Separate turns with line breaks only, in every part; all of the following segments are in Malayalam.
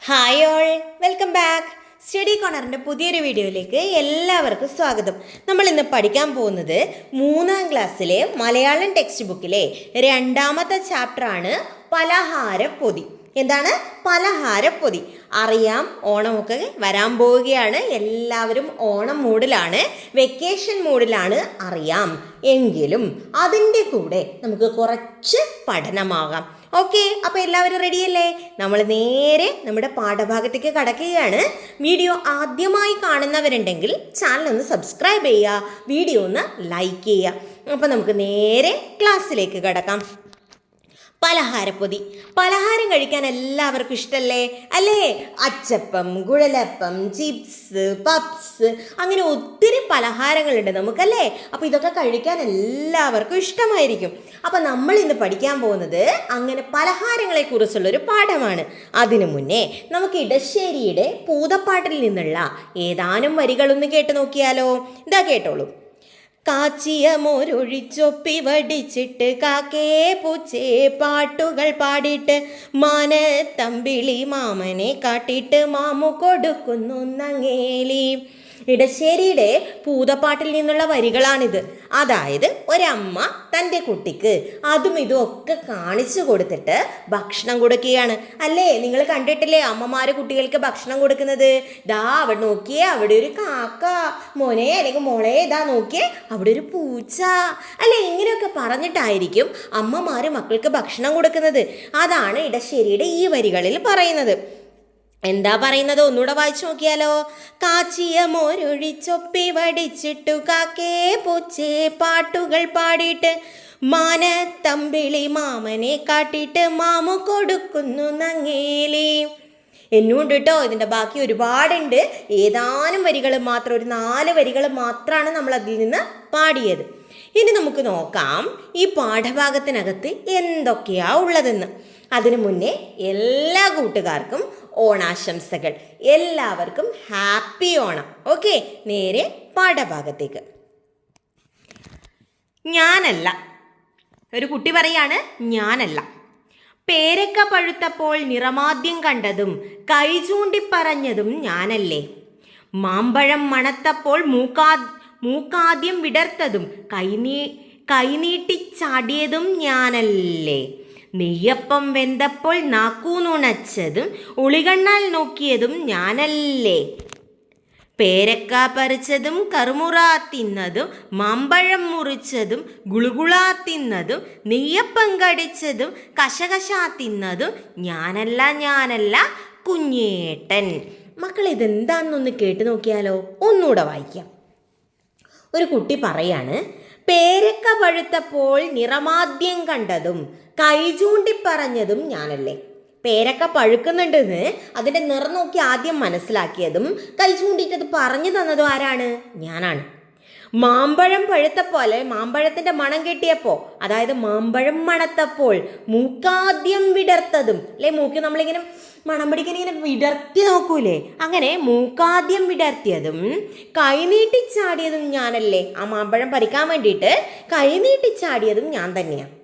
Hi all, welcome back. Study കോർണറിൻ്റെ പുതിയൊരു വീഡിയോയിലേക്ക് എല്ലാവർക്കും സ്വാഗതം. നമ്മൾ ഇന്ന് പഠിക്കാൻ പോകുന്നത് 3ാം ക്ലാസ്സിലെ മലയാളം ടെക്സ്റ്റ് ബുക്കിലെ 2ാമത്തെ ചാപ്റ്ററാണ് പലഹാരപ്പൊതി. എന്താണ് പലഹാരപ്പൊതി? അറിയാം, ഓണമൊക്കെ വരാൻ പോവുകയാണ്. എല്ലാവരും ഓണം മൂഡിലാണ്, വെക്കേഷൻ മൂഡിലാണ്, അറിയാം. എങ്കിലും അതിൻ്റെ കൂടെ നമുക്ക് കുറച്ച് പഠനമാകാം. ഓക്കെ, അപ്പോൾ എല്ലാവരും റെഡിയല്ലേ? നമ്മൾ നേരെ നമ്മുടെ പാഠഭാഗത്തേക്ക് കടക്കുകയാണ്. വീഡിയോ ആദ്യമായി കാണുന്നവരുണ്ടെങ്കിൽ ചാനൽ ഒന്ന് സബ്സ്ക്രൈബ് ചെയ്യുക, വീഡിയോ ഒന്ന് ലൈക്ക് ചെയ്യുക. അപ്പോൾ നമുക്ക് നേരെ ക്ലാസ്സിലേക്ക് കടക്കാം. പലഹാരപ്പൊതി. പലഹാരം കഴിക്കാൻ എല്ലാവർക്കും ഇഷ്ടമല്ലേ? അല്ലേ? അച്ചപ്പം, കുഴലപ്പം, ചിപ്സ്, പപ്സ്, അങ്ങനെ ഒത്തിരി പലഹാരങ്ങളുണ്ട് നമുക്കല്ലേ? അപ്പോൾ ഇതൊക്കെ കഴിക്കാൻ എല്ലാവർക്കും ഇഷ്ടമായിരിക്കും. അപ്പോൾ നമ്മൾ ഇന്ന് പഠിക്കാൻ പോകുന്നത് അങ്ങനെ പലഹാരങ്ങളെ കുറിച്ചുള്ളൊരു പാഠമാണ്. അതിനു മുന്നേ നമുക്ക് ഇടശ്ശേരിയുടെ പൂതപ്പാട്ടിൽ നിന്നുള്ള ഏതാനും വരികളൊന്ന് കേട്ട് നോക്കിയാലോ? ഇതാ കേട്ടോളൂ. കാച്ചിയ മോരൊഴിച്ചൊപ്പി വടിച്ചിട്ട് കാക്കേ പൂച്ചേ പാട്ടുകൾ പാടിയിട്ട് മാനത്തമ്പിളി മാമനെ കാട്ടിയിട്ട് മാമു കൊടുക്കുന്നു നങ്ങേലി. ഇടശ്ശേരിയുടെ പൂതപ്പാട്ടിൽ നിന്നുള്ള വരികളാണിത്. അതായത് ഒരമ്മ തൻ്റെ കുട്ടിക്ക് അതും ഇതും ഒക്കെ കാണിച്ചു കൊടുത്തിട്ട് ഭക്ഷണം കൊടുക്കുകയാണ്. അല്ലേ? നിങ്ങൾ കണ്ടിട്ടില്ലേ അമ്മമാര് കുട്ടികൾക്ക് ഭക്ഷണം കൊടുക്കുന്നത്? ദാ അവിടെ നോക്കിയേ, അവിടെ ഒരു കാക്ക, മോനെ അല്ലെങ്കിൽ മോളെ ഇതാ നോക്കിയേ, അവിടെ ഒരു പൂച്ച. അല്ലേ? ഇങ്ങനെയൊക്കെ പറഞ്ഞിട്ടായിരിക്കും അമ്മമാര് മക്കൾക്ക് ഭക്ഷണം കൊടുക്കുന്നത്. അതാണ് ഇടശ്ശേരിയുടെ ഈ വരികളിൽ പറയുന്നത്. എന്താ പറയുന്നത്? ഒന്നുകൂടെ വായിച്ചു നോക്കിയാലോ? കാച്ചിയ മോരൊഴിച്ചൊപ്പി വടിച്ചിട്ടു കാക്കേ പൂച്ചേ പാട്ടുകൾ പാടിയിട്ട് മാനത്തമ്പിളി മാമനെ കാട്ടിയിട്ട് മാമു കൊടുക്കുന്നു നങ്ങേലി. എന്നുണ്ട് കേട്ടോ. ഇതിൻ്റെ ബാക്കി ഒരുപാടുണ്ട്. ഏതാനും വരികൾ മാത്രം, ഒരു 4 വരികൾ മാത്രമാണ് നമ്മൾ അതിൽ നിന്ന് പാടിയത്. ഇനി നമുക്ക് നോക്കാം ഈ പാഠഭാഗത്തിനകത്ത് എന്തൊക്കെയാ ഉള്ളതെന്ന്. അതിനു മുന്നേ എല്ലാ കൂട്ടുകാർക്കും ഓണാശംസകൾ. എല്ലാവർക്കും ഹാപ്പി ഓണം. ഓക്കെ, നേരെ പാഠഭാഗത്തേക്ക്. ഞാനല്ല. ഒരു കുട്ടി പറയാണ് ഞാനല്ല. പേരക്ക പഴുത്തപ്പോൾ നിറമാദ്യം കണ്ടതും കൈ ചൂണ്ടിപ്പറഞ്ഞതും ഞാനല്ലേ. മാമ്പഴം മണത്തപ്പോൾ മൂക്കാദ്യം വിടർത്തതും കൈനീട്ടിച്ചാടിയതും ഞാനല്ലേ. നെയ്യപ്പം വെന്തപ്പോൾ നാക്കൂന്നുണച്ചതും ഉളികണ്ണാൽ നോക്കിയതും ഞാനല്ലേ. പേരക്ക പറിച്ചതും കറുമുറാ തിന്നതും മാമ്പഴം മുറിച്ചതും ഗുളുകുളാ തിന്നതും നെയ്യപ്പം കടിച്ചതും കശകശാ തിന്നതും ഞാനല്ല കുഞ്ഞേട്ടൻ. മക്കൾ, ഇതെന്താണെന്നൊന്ന് കേട്ട് നോക്കിയാലോ? ഒന്നുകൂടെ വായിക്കാം. ഒരു കുട്ടി പറയാണ്, പേരക്ക പഴുത്തപ്പോൾ നിറമാദ്യം കണ്ടതും കൈ ചൂണ്ടിപ്പറഞ്ഞതും ഞാനല്ലേ. പേരക്ക പഴുക്കുന്നുണ്ടെന്ന് അതിൻ്റെ നിറം നോക്കി ആദ്യം മനസ്സിലാക്കിയതും കൈ ചൂണ്ടിയിട്ടത് പറഞ്ഞു തന്നതും ആരാണ്? ഞാനാണ്. മാമ്പഴം പഴുത്തപ്പോലെ മാമ്പഴത്തിൻ്റെ മണം കെട്ടിയപ്പോൾ, അതായത് മാമ്പഴം മണത്തപ്പോൾ മൂക്കാദ്യം വിടർത്തതും, അല്ലെ? മൂക്ക് നമ്മളിങ്ങനെ മണം പിടിക്കാൻ ഇങ്ങനെ വിടർത്തി നോക്കൂലേ? അങ്ങനെ മൂക്കാദ്യം വിടർത്തിയതും കൈനീട്ടിച്ചാടിയതും ഞാനല്ലേ. ആ മാമ്പഴം പറിക്കാൻ വേണ്ടിയിട്ട് കൈനീട്ടിച്ചാടിയതും ഞാൻ തന്നെയാണ്.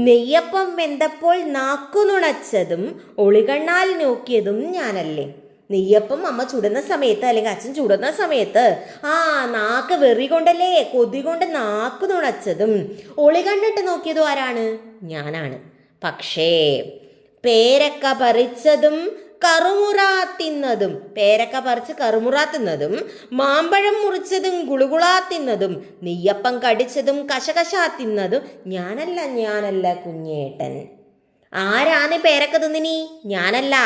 നെയ്യപ്പം വെന്തപ്പോൾ നാക്കുനുണച്ചതും ഒളികണ്ണാൽ നോക്കിയതും ഞാനല്ലേ. നെയ്യപ്പം അമ്മ ചുടുന്ന സമയത്ത്, അല്ലെങ്കിൽ അച്ഛൻ ചുടുന്ന സമയത്ത് നാക്ക് വെറി കൊണ്ടല്ലേ, കൊതി കൊണ്ട് നാക്ക് നുണച്ചതും ഒളികണ്ണിട്ട് നോക്കിയതും ആരാണ്? ഞാനാണ്. പക്ഷേ പേരക്ക പറിച്ചതും കറുമുറാ തിന്നതും, പേരക്ക പറിച്ച് കറുമുറാ തിന്നതും മാമ്പഴം മുറിച്ചതും ഗുളുകുളാ തിന്നതും നെയ്യപ്പം കടിച്ചതും കശകശാ തിന്നതും ഞാനല്ല കുഞ്ഞേട്ടൻ. ആരാണ് പേരക്ക തിന്നിനി? ഞാനല്ല.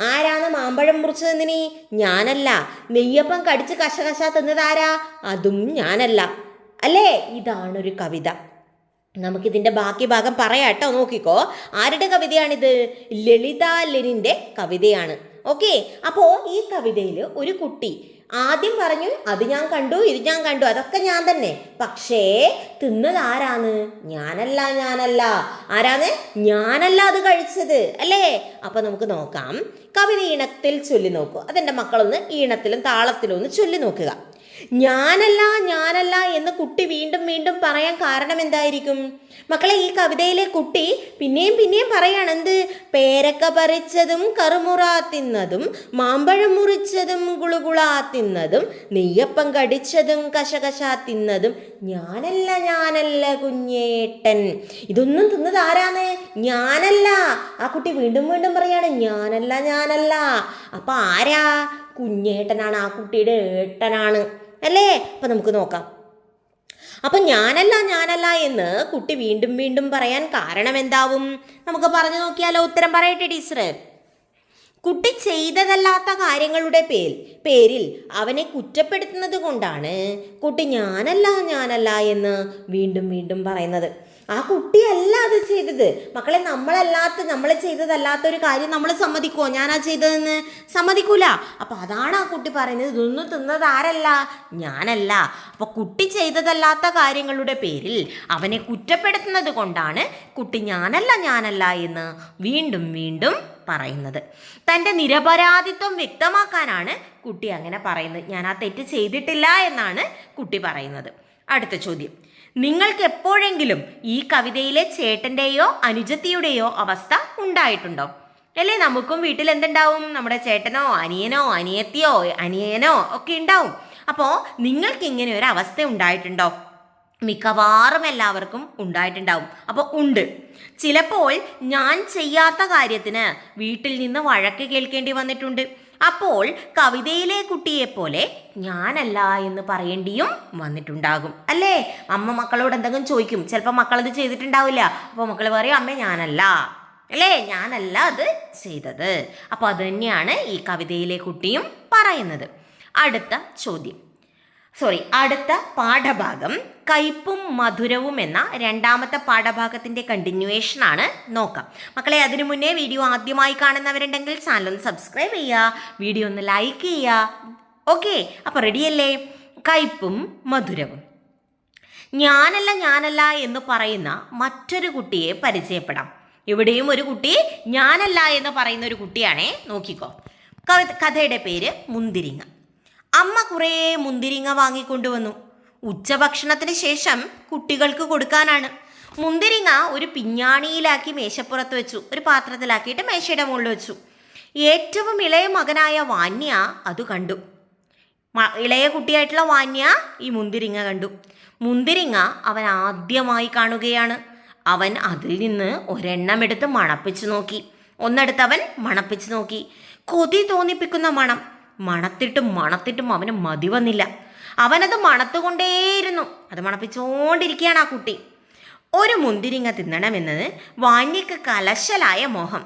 ആരാണ് മാമ്പഴം മുറിച്ച് തിന്നിനി? ഞാനല്ല. നെയ്യപ്പം കടിച്ച് കശകശ തിന്നതാരാ? അതും ഞാനല്ല. അല്ലേ? ഇതാണൊരു കവിത. നമുക്കിതിൻ്റെ ബാക്കി ഭാഗം പറയാട്ടോ. നോക്കിക്കോ, ആരുടെ കവിതയാണിത്? ലളിത ലെനിൻ്റെ കവിതയാണ്. ഓക്കെ, അപ്പോൾ ഈ കവിതയിൽ ഒരു കുട്ടി ആദ്യം പറഞ്ഞു, അത് ഞാൻ കണ്ടു, ഇത് ഞാൻ കണ്ടു, അതൊക്കെ ഞാൻ തന്നെ. പക്ഷേ തിന്നത് ആരാണ്? ഞാനല്ല. ആരാണ്? ഞാനല്ല അത് കഴിച്ചത്, അല്ലേ? അപ്പൊ നമുക്ക് നോക്കാം. കവിത ഈണത്തിൽ ചൊല്ലി നോക്കൂ. അതെൻ്റെ മക്കളൊന്ന് ഈണത്തിലും താളത്തിലും ഒന്ന് ചൊല്ലി നോക്കുക. ഞാനല്ല എന്ന് കുട്ടി വീണ്ടും വീണ്ടും പറയാൻ കാരണം എന്തായിരിക്കും? മക്കളെ, ഈ കവിതയിലെ കുട്ടി പിന്നെയും പറയാണ് എന്ത്? പേരക്ക പറിച്ചതും കറുമുറാ തിന്നതും മാമ്പഴം മുറിച്ചതും ഗുളുകുളാ തിന്നതും നെയ്യപ്പം കടിച്ചതും കശകശ തിന്നതും ഞാനല്ല കുഞ്ഞേട്ടൻ. ഇതൊന്നും തിന്നത് ആരാണ്? ഞാനല്ല. ആ കുട്ടി വീണ്ടും പറയാണ് ഞാനല്ല. അപ്പൊ ആരാ? കുഞ്ഞേട്ടനാണ്, ആ കുട്ടിയുടെ ഏട്ടനാണ് അല്ലേ? അപ്പൊ നമുക്ക് നോക്കാം. അപ്പൊ ഞാനല്ല എന്ന് കുട്ടി വീണ്ടും പറയാൻ കാരണം എന്താവും? നമുക്ക് പറഞ്ഞു നോക്കിയാലോ. ഉത്തരം പറയട്ടെ ടീച്ചർ. കുട്ടി ചെയ്തതല്ലാത്ത കാര്യങ്ങളുടെ പേരിൽ അവനെ കുറ്റപ്പെടുത്തുന്നത് കൊണ്ടാണ് കുട്ടി ഞാനല്ല എന്ന് വീണ്ടും പറയുന്നത്. ആ കുട്ടിയല്ല അത് ചെയ്തത്. മക്കളെ, നമ്മൾ ചെയ്തതല്ലാത്ത ഒരു കാര്യം നമ്മൾ സമ്മതിക്കുമോ? ഞാനാ ചെയ്തതെന്ന്? സമ്മതിക്കൂല. അപ്പൊ അതാണ് ആ കുട്ടി പറയുന്നത്, ഇതൊന്നും തിന്നത് ആരല്ല? ഞാനല്ല. അപ്പൊ കുട്ടി ചെയ്തതല്ലാത്ത കാര്യങ്ങളുടെ പേരിൽ അവനെ കുറ്റപ്പെടുത്തുന്നത് കൊണ്ടാണ് കുട്ടി ഞാനല്ല എന്ന് വീണ്ടും പറയുന്നത്. തൻ്റെ നിരപരാധിത്വം വ്യക്തമാക്കാനാണ് കുട്ടി അങ്ങനെ പറയുന്നത്. ഞാൻ ആ തെറ്റ് ചെയ്തിട്ടില്ല എന്നാണ് കുട്ടി പറയുന്നത്. അടുത്ത ചോദ്യം. നിങ്ങൾക്ക് എപ്പോഴെങ്കിലും ഈ കവിതയിലെ ചേട്ടൻ്റെയോ അനുജത്തിയുടെയോ അവസ്ഥ ഉണ്ടായിട്ടുണ്ടോ? അല്ലേ, നമുക്കും വീട്ടിൽ എന്തുണ്ടാവും? നമ്മുടെ ചേട്ടനോ അനിയനോ അനിയത്തിയോ ഒക്കെ ഉണ്ടാവും. അപ്പോൾ നിങ്ങൾക്ക് ഇങ്ങനെ ഒരു അവസ്ഥ ഉണ്ടായിട്ടുണ്ടോ? മിക്കവാറും എല്ലാവർക്കും ഉണ്ടായിട്ടുണ്ടാവും. അപ്പോൾ ഉണ്ട്. ചിലപ്പോൾ ഞാൻ ചെയ്യാത്ത കാര്യത്തിന് വീട്ടിൽ നിന്ന് വഴക്ക് കേൾക്കേണ്ടി വന്നിട്ടുണ്ട്. അപ്പോൾ കവിതയിലെ കുട്ടിയെപ്പോലെ ഞാനല്ല എന്ന് പറയേണ്ടിയും വന്നിട്ടുണ്ടാകും അല്ലേ? അമ്മ മക്കളോട് എന്തെങ്കിലും ചോദിക്കും, ചിലപ്പോൾ മക്കളത് ചെയ്തിട്ടുണ്ടാവില്ല. അപ്പോൾ മക്കൾ പറയും അമ്മ ഞാനല്ല അല്ലേ, ഞാനല്ല അത് ചെയ്തത്. അപ്പോൾ അത് തന്നെയാണ് ഈ കവിതയിലെ കുട്ടിയും പറയുന്നത്. അടുത്ത പാഠഭാഗം കയ്പും മധുരവും എന്ന രണ്ടാമത്തെ പാഠഭാഗത്തിന്റെ കണ്ടിന്യൂവേഷനാണ്. നോക്കാം മക്കളെ. അതിനു മുന്നേ വീഡിയോ ആദ്യമായി കാണുന്നവരുണ്ടെങ്കിൽ ചാനൽ ഒന്ന് സബ്സ്ക്രൈബ് ചെയ്യുക, വീഡിയോ ഒന്ന് ലൈക്ക് ചെയ്യുക. ഓക്കെ, അപ്പോൾ റെഡിയല്ലേ? കയ്പും മധുരവും. ഞാനല്ല എന്ന് പറയുന്ന മറ്റൊരു കുട്ടിയെ പരിചയപ്പെടാം. ഇവിടെയും ഒരു കുട്ടി ഞാനല്ല എന്ന് പറയുന്ന ഒരു കുട്ടിയാണേ. നോക്കിക്കോ. കഥയുടെ പേര് മുന്തിരിങ്ങ. അമ്മ കുറേ മുന്തിരിങ്ങ വാങ്ങിക്കൊണ്ടുവന്നു. ഉച്ചഭക്ഷണത്തിന് ശേഷം കുട്ടികൾക്ക് കൊടുക്കാനാണ്. മുന്തിരിങ്ങ ഒരു പിഞ്ഞാണിയിലാക്കി മേശപ്പുറത്ത് വെച്ചു, ഒരു പാത്രത്തിലാക്കിയിട്ട് മേശയുടെ മുകളിൽ വെച്ചു. ഏറ്റവും ഇളയ മകനായ വാന്യ അത് കണ്ടു. ഇളയ കുട്ടിയായിട്ടുള്ള വാന്യ ഈ മുന്തിരിങ്ങ കണ്ടു. മുന്തിരിങ്ങ അവൻ ആദ്യമായി കാണുകയാണ്. അവൻ അതിൽ നിന്ന് ഒരെണ്ണം എടുത്ത് മണപ്പിച്ചു നോക്കി. ഒന്നെടുത്ത് അവൻ മണപ്പിച്ചു നോക്കി. കൊതി തോന്നിപ്പിക്കുന്ന മണം. മണത്തിട്ടും അവന് മതി വന്നില്ല. അവനത് മണത്തുകൊണ്ടേയിരുന്നു. അത് മണപ്പിച്ചുകൊണ്ടിരിക്കുകയാണ് ആ കുട്ടി. ഒരു മുന്തിരിങ്ങ തിന്നണമെന്നത് വാന്യക്ക് കലശലായ മോഹം.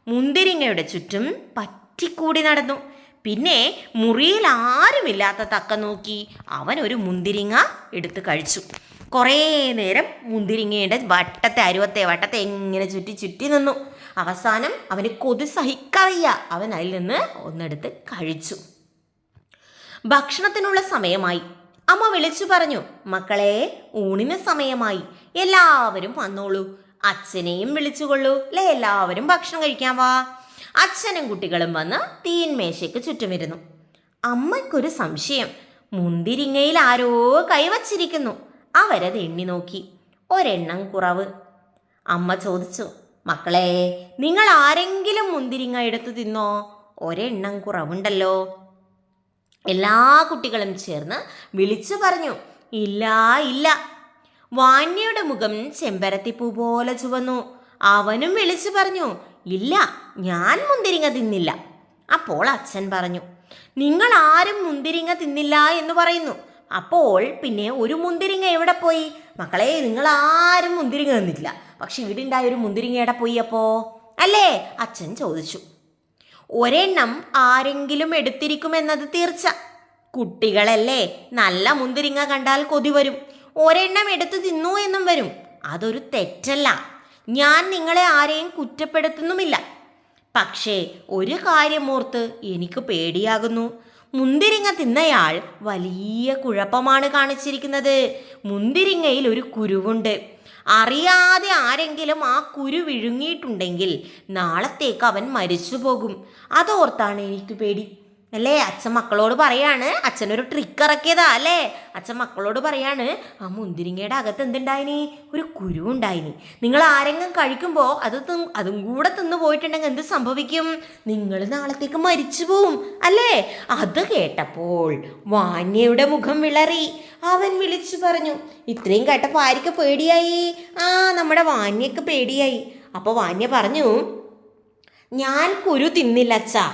മുന്തിരിങ്ങയുടെ ചുറ്റും പറ്റിക്കൂടി നടന്നു. പിന്നെ മുറിയിൽ ആരുമില്ലാത്ത തക്ക നോക്കി അവൻ ഒരു മുന്തിരിങ്ങ എടുത്ത് കഴിച്ചു. കുറേ നേരം മുന്തിരിങ്ങയുടെ വട്ടത്തെ എങ്ങനെ ചുറ്റി നിന്നു. അവസാനം അവന് കൊതി സഹിക്കറിയ. അവൻ അതിൽ നിന്ന് ഒന്നെടുത്ത് കഴിച്ചു. ഭക്ഷണത്തിനുള്ള സമയമായി. അമ്മ വിളിച്ചു പറഞ്ഞു, മക്കളെ, ഊണിന് സമയമായി, എല്ലാവരും വന്നോളൂ. അച്ഛനെയും വിളിച്ചുകൊള്ളൂ അല്ലേ, എല്ലാവരും ഭക്ഷണം കഴിക്കാൻ വാ. അച്ഛനും കുട്ടികളും വന്ന് തീൻമേശയ്ക്ക് ചുറ്റുമിരുന്നു. അമ്മയ്ക്കൊരു സംശയം. മുന്തിരിങ്ങയിൽ ആരോ കൈവച്ചിരിക്കുന്നു. അവരത് എണ്ണി നോക്കി. ഒരെണ്ണം കുറവ്. അമ്മ ചോദിച്ചു, മക്കളെ, നിങ്ങൾ ആരെങ്കിലും മുന്തിരിങ്ങ എടുത്തു തിന്നോ? ഒരെണ്ണം കുറവുണ്ടല്ലോ. എല്ലാ കുട്ടികളും ചേർന്ന് വിളിച്ചു പറഞ്ഞു, ഇല്ല. വാന്യയുടെ മുഖം ചെമ്പരത്തിപ്പൂ പോലെ ചുവന്നു. അവനും വിളിച്ചു പറഞ്ഞു, ഇല്ല, ഞാൻ മുന്തിരിങ്ങ തിന്നില്ല. അപ്പോൾ അച്ഛൻ പറഞ്ഞു, നിങ്ങൾ ആരും മുന്തിരിങ്ങ തിന്നില്ല എന്ന് പറയുന്നു. അപ്പോൾ പിന്നെ ഒരു മുന്തിരിങ്ങ എവിടെ പോയി? മക്കളെ, നിങ്ങൾ ആരും മുന്തിരിങ്ങ തിന്നില്ല, പക്ഷെ ഇവിടെ ഉണ്ടായ ഒരു മുന്തിരിങ്ങ എവിടെ പോയി അപ്പോ അല്ലേ? അച്ഛൻ ചോദിച്ചു. ഒരെണ്ണം ആരെങ്കിലും എടുത്തിരിക്കുമെന്നത് തീർച്ച. കുട്ടികളല്ലേ, നല്ല മുന്തിരിങ്ങ കണ്ടാൽ കൊതി വരും. ഒരെണ്ണം എടുത്തു തിന്നു എന്നും വരും. അതൊരു തെറ്റല്ല. ഞാൻ നിങ്ങളെ ആരെയും കുറ്റപ്പെടുത്തുന്നുമില്ല. പക്ഷേ ഒരു കാര്യമോർത്ത് എനിക്ക് പേടിയാകുന്നു. മുന്തിരിങ്ങ തിന്നയാൾ വലിയ കുഴപ്പമാണ് കാണിച്ചിരിക്കുന്നത്. മുന്തിരിങ്ങയിൽ ഒരു കുരുവുണ്ട്. അറിയാതെ ആരെങ്കിലും ആ കുരു വിഴുങ്ങിയിട്ടുണ്ടെങ്കിൽ നാളത്തേക്ക് അവൻ മരിച്ചു പോകും. അതോർത്താണ് എനിക്ക് പേടി. അല്ലേ? അച്ഛൻ മക്കളോട് പറയാണ്, അച്ഛനൊരു ട്രിക്ക് ഇറക്കിയതാ അല്ലേ? അച്ഛൻ മക്കളോട് പറയാണ്, ആ മുന്തിരിങ്ങയുടെ അകത്ത് എന്തുണ്ടായിനി? ഒരു കുരു ഉണ്ടായിനി. നിങ്ങൾ ആരെങ്കിലും കഴിക്കുമ്പോൾ അതും കൂടെ തിന്നു പോയിട്ടുണ്ടെങ്കിൽ എന്ത് സംഭവിക്കും? നിങ്ങൾ നാളത്തേക്ക് മരിച്ചു പോവും അല്ലേ? അത് കേട്ടപ്പോൾ വാന്യയുടെ മുഖം വിളറി. അവൻ വിളിച്ചു പറഞ്ഞു. ഇത്രയും കേട്ടപ്പോൾ ആർക്ക് പേടിയായി? നമ്മുടെ വാന്യക്ക് പേടിയായി. അപ്പോൾ വാന്യ പറഞ്ഞു, ഞാൻ കുരു തിന്നില്ല അച്ഛാ,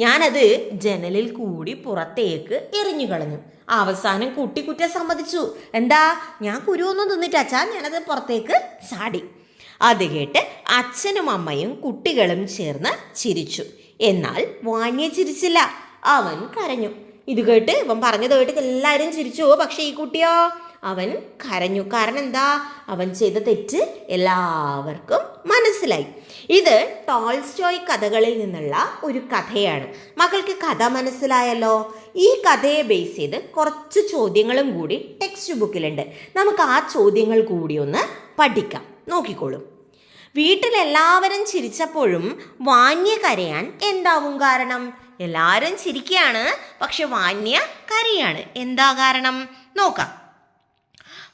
ഞാനത് ജനലിൽ കൂടി പുറത്തേക്ക് എറിഞ്ഞു കളഞ്ഞു. അവസാനം കുട്ടി സമ്മതിച്ചു. എന്താ? ഞാൻ കുരുവൊന്നും തിന്നിട്ടച്ചാ, ഞാനത് പുറത്തേക്ക് ചാടി. അത് കേട്ട് അച്ഛനും അമ്മയും കുട്ടികളും ചേർന്ന് ചിരിച്ചു. എന്നാൽ വാന്യ ചിരിച്ചില്ല, അവൻ കരഞ്ഞു. ഇത് കേട്ട് ഇവൻ പറഞ്ഞത് കേട്ട് എല്ലാവരും ചിരിച്ചു. പക്ഷെ ഈ കുട്ടിയോ? അവൻ കരഞ്ഞു. കാരണം എന്താ? അവൻ ചെയ്ത തെറ്റ് എല്ലാവർക്കും മനസ്സിലായി. ഇത് ടോൾസ്റ്റോയ് കഥകളിൽ നിന്നുള്ള ഒരു കഥയാണ്. മക്കൾക്ക് കഥ മനസ്സിലായല്ലോ. ഈ കഥയെ ബേസ് ചെയ്ത് കുറച്ച് ചോദ്യങ്ങളും കൂടി ടെക്സ്റ്റ് ബുക്കിലുണ്ട്. നമുക്ക് ആ ചോദ്യങ്ങൾ കൂടി ഒന്ന് പഠിക്കാം. നോക്കിക്കോളും. വീട്ടിലെല്ലാവരും ചിരിച്ചപ്പോഴും വാന്യ കരയാൻ എന്താവും കാരണം? എല്ലാവരും ചിരിക്കുകയാണ്, പക്ഷെ വാന്യ കരയാണ്. എന്താ കാരണം? നോക്കാം.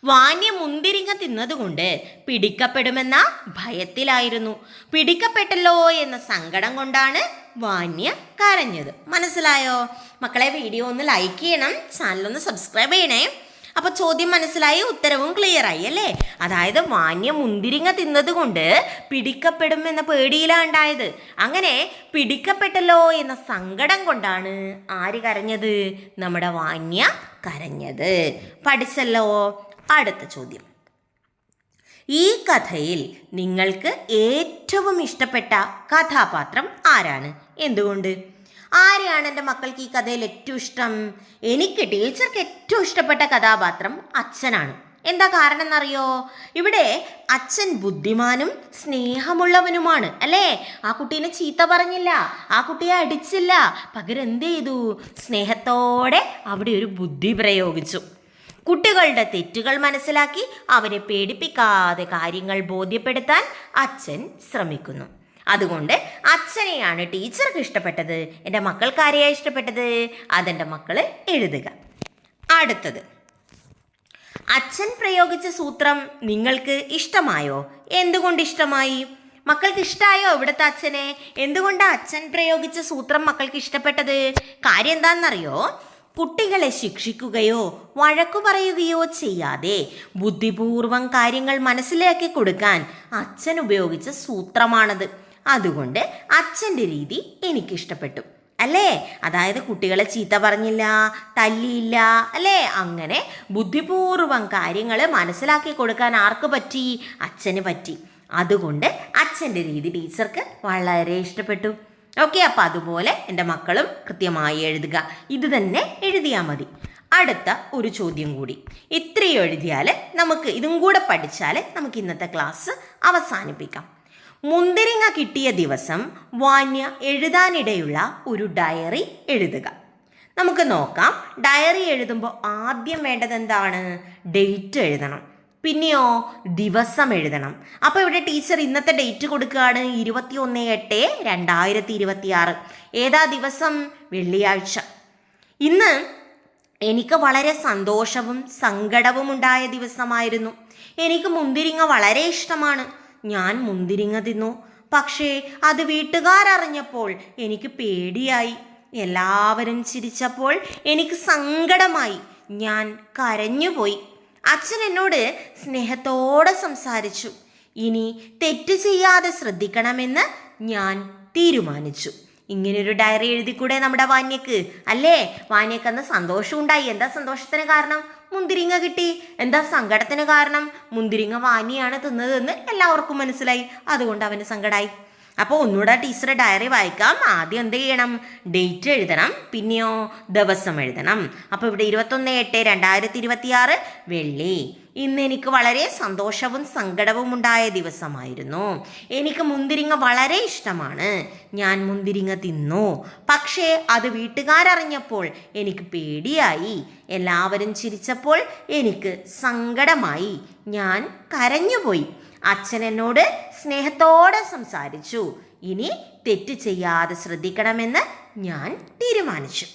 വാന്യ മുന്തിരിങ്ങ തിന്നതുകൊണ്ട് പിടിക്കപ്പെടുമെന്ന ഭയത്തിലായിരുന്നു. പിടിക്കപ്പെട്ടല്ലോ എന്ന സങ്കടം കൊണ്ടാണ് വാന്യ കരഞ്ഞത്. മനസ്സിലായോ മക്കളെ? വീഡിയോ ഒന്ന് ലൈക്ക് ചെയ്യണം, ചാനലൊന്ന് സബ്സ്ക്രൈബ് ചെയ്യണേ. അപ്പോൾ ചോദ്യം മനസ്സിലായി, ഉത്തരവും ക്ലിയർ ആയി അല്ലേ? അതായത് വാന്യ മുന്തിരിങ്ങ തിന്നതുകൊണ്ട് പിടിക്കപ്പെടുമെന്ന പേടിയിലാണ് ഉണ്ടായത്. അങ്ങനെ പിടിക്കപ്പെട്ടല്ലോ എന്ന സങ്കടം കൊണ്ടാണ് ആര് കരഞ്ഞത്? നമ്മുടെ വാന്യ കരഞ്ഞത്. പഠിച്ചല്ലോ. അടുത്ത ചോദ്യം. ഈ കഥയിൽ നിങ്ങൾക്ക് ഏറ്റവും ഇഷ്ടപ്പെട്ട കഥാപാത്രം ആരാണ്? എന്തുകൊണ്ട്? ആരെയാണ് എൻ്റെ മക്കൾക്ക് ഈ കഥയിൽ ഏറ്റവും ഇഷ്ടം? എനിക്ക്, ടീച്ചർക്ക് ഏറ്റവും ഇഷ്ടപ്പെട്ട കഥാപാത്രം അച്ഛനാണ്. എന്താ കാരണം എന്നറിയോ? ഇവിടെ അച്ഛൻ ബുദ്ധിമാനും സ്നേഹമുള്ളവനുമാണ് അല്ലേ? ആ കുട്ടീനെ ചീത്ത പറഞ്ഞില്ല, ആ കുട്ടിയെ അടിച്ചില്ല, പകരം എന്ത് ചെയ്തു? സ്നേഹത്തോടെ അവിടെ ഒരു ബുദ്ധി പ്രയോഗിച്ചു. കുട്ടികളുടെ തെറ്റുകൾ മനസ്സിലാക്കി അവരെ പേടിപ്പിക്കാതെ കാര്യങ്ങൾ ബോധ്യപ്പെടുത്താൻ അച്ഛൻ ശ്രമിക്കുന്നു. അതുകൊണ്ട് അച്ഛനെയാണ് ടീച്ചർക്ക് ഇഷ്ടപ്പെട്ടത്. എൻ്റെ മക്കൾക്ക് ആരെയാണ് ഇഷ്ടപ്പെട്ടത്? അതെൻ്റെ മക്കൾ എഴുതുക. അടുത്തത്, അച്ഛൻ പ്രയോഗിച്ച സൂത്രം നിങ്ങൾക്ക് ഇഷ്ടമായോ? എന്തുകൊണ്ട് ഇഷ്ടമായി? മക്കൾക്ക് ഇഷ്ടമായോ ഇവിടുത്തെ അച്ഛനെ? എന്തുകൊണ്ടാണ് അച്ഛൻ പ്രയോഗിച്ച സൂത്രം മക്കൾക്ക് ഇഷ്ടപ്പെട്ടത്? കാര്യം എന്താണെന്നറിയോ? കുട്ടികളെ ശിക്ഷിക്കുകയോ വഴക്കു പറയുകയോ ചെയ്യാതെ ബുദ്ധിപൂർവം കാര്യങ്ങൾ മനസ്സിലാക്കി കൊടുക്കാൻ അച്ഛൻ ഉപയോഗിച്ച സൂത്രമാണത്. അതുകൊണ്ട് അച്ഛൻ്റെ രീതി എനിക്കിഷ്ടപ്പെട്ടു അല്ലേ? അതായത് കുട്ടികളെ ചീത്ത പറഞ്ഞില്ല, തല്ലിയില്ല അല്ലേ? അങ്ങനെ ബുദ്ധിപൂർവം കാര്യങ്ങൾ മനസ്സിലാക്കി കൊടുക്കാൻ ആർക്ക് പറ്റി? അച്ഛന് പറ്റി. അതുകൊണ്ട് അച്ഛൻ്റെ രീതി ടീച്ചർക്ക് വളരെ ഇഷ്ടപ്പെട്ടു. ഓക്കെ, അപ്പം അതുപോലെ എൻ്റെ മക്കളും കൃത്യമായി എഴുതുക. ഇത് തന്നെ എഴുതിയാൽ മതി. അടുത്ത ഒരു ചോദ്യം കൂടി. ഇത്രയും എഴുതിയാൽ നമുക്ക് ഇതും കൂടെ പഠിച്ചാൽ നമുക്ക് ഇന്നത്തെ ക്ലാസ് അവസാനിപ്പിക്കാം. മുന്തിരിങ്ങ കിട്ടിയ ദിവസം വാന്യ എഴുതാനിടയുള്ള ഒരു ഡയറി എഴുതുക. നമുക്ക് നോക്കാം. ഡയറി എഴുതുമ്പോൾ ആദ്യം വേണ്ടത് എന്താണ്? ഡേറ്റ് എഴുതണം. പിന്നെയോ ദിവസം എഴുതണം. അപ്പോൾ ഇവിടെ ടീച്ചർ ഇന്നത്തെ ഡേറ്റ് കൊടുക്കുകയാണ്, 21/8/2026. ഏതാ ദിവസം? വെള്ളിയാഴ്ച. ഇന്ന് എനിക്ക് വളരെ സന്തോഷവും സങ്കടവും ഉണ്ടായ ദിവസമായിരുന്നു. എനിക്ക് മുന്തിരിങ്ങ വളരെ ഇഷ്ടമാണ്. ഞാൻ മുന്തിരിങ്ങ തിന്നു. പക്ഷേ അത് വീട്ടുകാരറിഞ്ഞപ്പോൾ എനിക്ക് പേടിയായി. എല്ലാവരും ചിരിച്ചപ്പോൾ എനിക്ക് സങ്കടമായി. ഞാൻ കരഞ്ഞുപോയി. അച്ഛൻ എന്നോട് സ്നേഹത്തോടെ സംസാരിച്ചു. ഇനി തെറ്റ് ചെയ്യാതെ ശ്രദ്ധിക്കണമെന്ന് ഞാൻ തീരുമാനിച്ചു. ഇങ്ങനൊരു ഡയറി എഴുതിക്കൂടെ നമ്മുടെ വാന്യക്ക് അല്ലേ? വാന്യക്ക് അന്ന് സന്തോഷം ഉണ്ടായി. എന്താ സന്തോഷത്തിന് കാരണം? മുന്തിരിങ്ങ കിട്ടി. എന്താ സങ്കടത്തിന് കാരണം? മുന്തിരിങ്ങ വാന്യാണ് തിന്നതെന്ന് എല്ലാവർക്കും മനസ്സിലായി. അതുകൊണ്ട് അവന് സങ്കടമായി. അപ്പോൾ ഒന്നുകൂടെ ടീച്ചറെ ഡയറി വായിക്കാം. ആദ്യം എന്ത് ചെയ്യണം? ഡേറ്റ് എഴുതണം. പിന്നെയോ ദിവസം എഴുതണം. അപ്പോൾ ഇവിടെ 21/8/2026 വെള്ളി. ഇന്ന് എനിക്ക് വളരെ സന്തോഷവും സങ്കടവും ഉണ്ടായ ദിവസമായിരുന്നു. എനിക്ക് മുന്തിരിങ്ങ വളരെ ഇഷ്ടമാണ്. ഞാൻ മുന്തിരിങ്ങ തിന്നു. പക്ഷേ അത് വീട്ടുകാരറിഞ്ഞപ്പോൾ എനിക്ക് പേടിയായി. എല്ലാവരും ചിരിച്ചപ്പോൾ എനിക്ക് സങ്കടമായി. ഞാൻ കരഞ്ഞുപോയി. അച്ഛൻ എന്നോട് സ്നേഹത്തോടെ സംസാരിച്ചു. ഇനി തെറ്റ് ചെയ്യാതെ ശ്രദ്ധിക്കണമെന്ന് ഞാൻ തീരുമാനിച്ചു.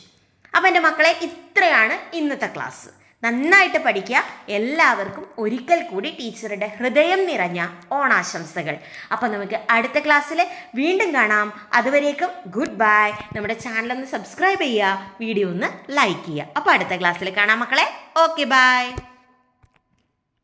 അപ്പം എൻ്റെ മക്കളെ, ഇത്രയാണ് ഇന്നത്തെ ക്ലാസ്. നന്നായിട്ട് പഠിക്കുക. എല്ലാവർക്കും ഒരിക്കൽ കൂടി ടീച്ചറുടെ ഹൃദയം നിറഞ്ഞ ഓണാശംസകൾ. അപ്പം നമുക്ക് അടുത്ത ക്ലാസ്സിൽ വീണ്ടും കാണാം. അതുവരേക്കും ഗുഡ് ബൈ. നമ്മുടെ ചാനലൊന്ന് സബ്സ്ക്രൈബ് ചെയ്യുക, വീഡിയോ ഒന്ന് ലൈക്ക് ചെയ്യുക. അപ്പോൾ അടുത്ത ക്ലാസ്സിൽ കാണാം മക്കളെ. Okay, by.